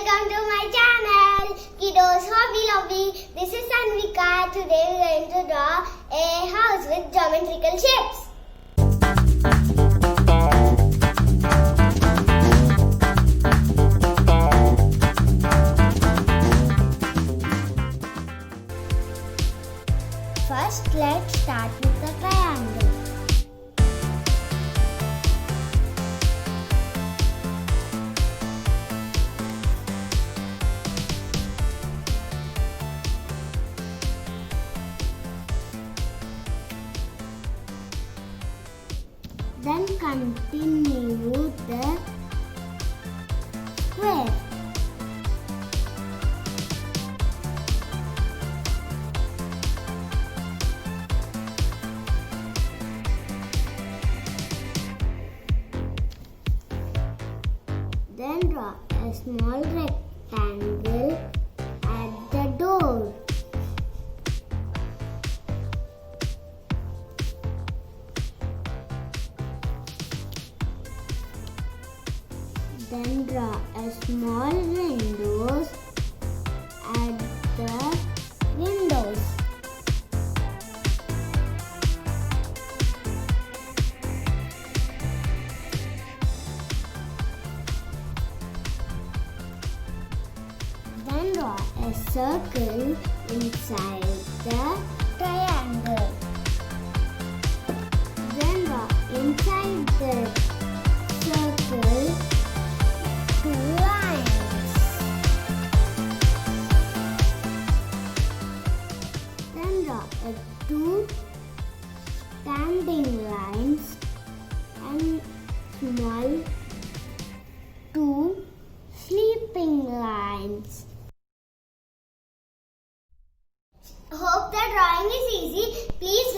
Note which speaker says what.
Speaker 1: welcome to my channel, Kiddos Hobby Lobby. This is Anvika. Today we are going to draw a house with geometrical shapes. First, let's start with the triangle. Then continue the square. Then draw a small rectangle at the door. Then draw a small windows at the windows. Then draw a circle inside the triangle. Then draw inside the circle two lines. Then draw two standing lines and small two sleeping lines. Hope the drawing is easy. Please